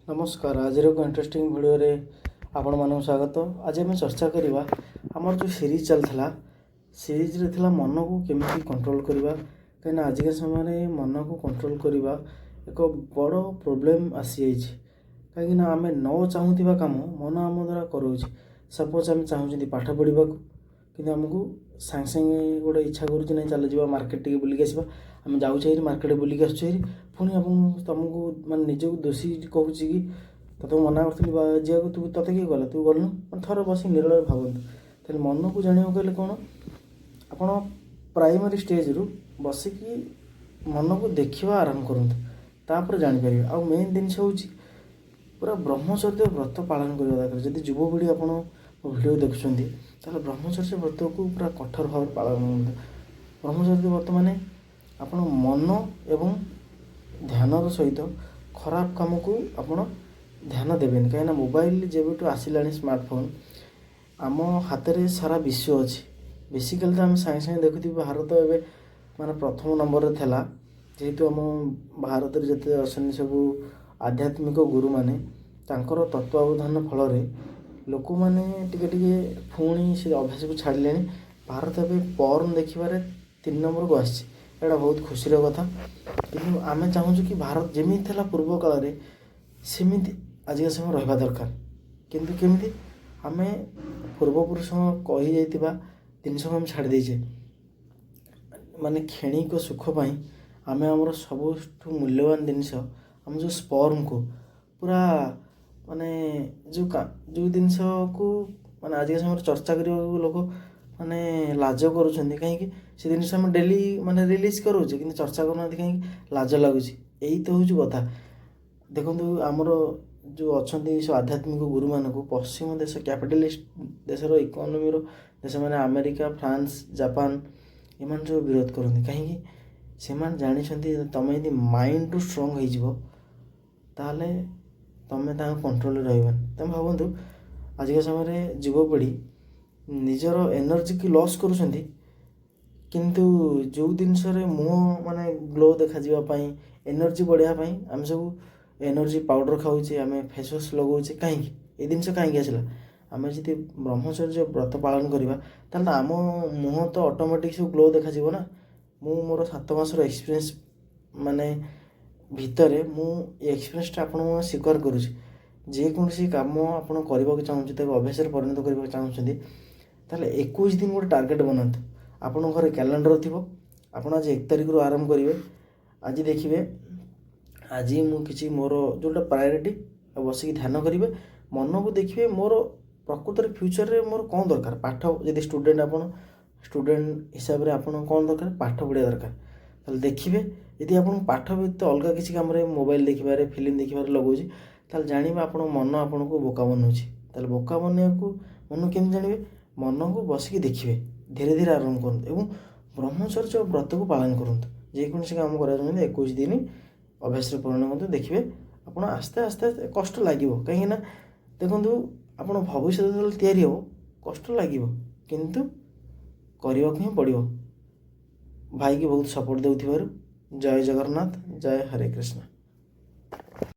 नमस्कार। आज एक इंटरेस्टिंग वीडियो रे आपण मानक स्वागत। आज आम चर्चा करवा आमर जो सीरीज चलता सीरीज रे थिला मन को केमिति कंट्रोल करवा कहीं आज के समय मन को कंट्रोल करवा एक बड़ प्रोब्लेम आसी कहीं आम न चाहूबा काम मन आम द्वारा करोच। सपोज आम चाहूँ पाठ पढ़ा कि आमको सांगे सांगे गोटे इच्छा करुच्च ना चल जा मार्केट टे बुलिक आसवा आम जाऊँ मार्केट बुलिक आस पुणी तुमको माने निजक दोषी कहूँ कि तो मना करी जा तू तते किए गला तू गलु थर बस निरल भावतु तेल मन को जाना गले कौन आप प्राइमरी स्टेज रु बसिकी मन को देखा आरंभ करूँ तापर जापर आ मेन जिन हूँ पूरा ब्रह्मचर्य व्रत पालन करने दरकार। जदि युवपीढ़ी आप भिडियो देखुं ब्रह्मचर्य व्रत को पूरा कठोर भाव पालन ब्रह्मचर्य व्रत माने आपण मन एवं ध्यान सहित खराब काम को आपण ध्यान देवेनि कहीं मोबाइल जब आसला स्मार्टफोन आम हाथ में सारा विश्व अच्छी बेसिकाली तो आम सागे सागे देखुथि भारत एवं माने प्रथम नंबर था जेहेतु आम भारत जिते अच्छे सब आध्यात्मिक गुरु माने तांकर तत्वावधान फल लोक मैंने टिके पुणी से अभ्यास को छाड़े भारत एवं पर्न देखिबार 3 नंबर को आसी बहुत खुशी कथा कि आम चाहूँ कि भारत जमी था पूर्व काल में सेमती आज के समय रहा दरकार किंतु केमिति आम पूर्वपुरुष कही जाइतिबा जिनस आम छाड़ देचे माने क्षणिक सुखपाई आम आमर सबुठ मूल्यवान जिनस आम जो स्पर्म को पूरा माने जो जिनस को माने आज के समय चर्चा करने लोक माने लाज करुँच कहीं से जिन आम डेली माने रिलीज करोचे कि चर्चा करना कहीं लाज लगुच यही तो हूँ कथा। देखो आमर जो अच्छा सब आध्यात्मिक गुरु मानक पश्चिम देश कैपिटलिस्ट देशर इकोनोमी देश मैंने अमेरिका फ्रांस जापान एमान जो विरोध करते कहीं से जानते तुम यदि माइंड रु स्ट्रंग होले तुम कंट्रोल रहा तुम भावतु आज के समय युवपीढ़ी निजर एनर्जी की लॉस करुँच किंतु जो जिनस मुँह माने ग्लो देखा एनर्जी बढ़ावाई आम सब एनर्जी पाउडर खाऊे आम फेस वाश लगौचे कहीं ये जिनस कहीं आसला आम जी ब्रह्मचर्य व्रत पालन करवा ताल आम मुँह तो ऑटोमेटिक सब ग्लो देखा ना। मु मोर 7 मासर एक्सपीरियंस माने भितर मु एक्सपीरियंस आपन स्वीकार करुँच जेकोसी काम आप चाहते अभ्यास परिणत करने चाहते ताले 21 दिन गोटे टार्गेट बनातु आपण घर कैलेंडर थी आप आज 1 तारिख रु आरंभ करेंगे आज देखिए आज मुझे मोर जोटा प्रायोरिटी बसिक ध्यान करेंगे मन को देखिए मोर प्रकृत फ्यूचर रे मोर कौन दरकार पाठ जदि स्टूडेंट आप स्टूडेंट हिसाब से आप कौन दरकार पाठ पढ़ा दरकार ताले देखिए यदि आप पाठ व्यतीत अलग किसी काम मोबाइल देखिबार फिल्म देखिबार लगौछ ताले जानिबा आपण मन आपन को बोका बनौछि ताले बोका बनने को मन केम जानिबे मन को बसिक देखिए धीरे धीरे आरंभ करते एवं ब्रह्मचर्य व्रत को पालन करते जेकोसी काम करा 21 दिन अभ्यास परिणत करते देखिए आप आस्ते आस्ते कष्ट लगे कहीं देखो आप भविष्य जो तैयारी हो कष्ट लगे किंतु करने ही पड़ो। भाई की बहुत सपोर्ट देउथिबारु जय जगन्नाथ जय हरे कृष्ण।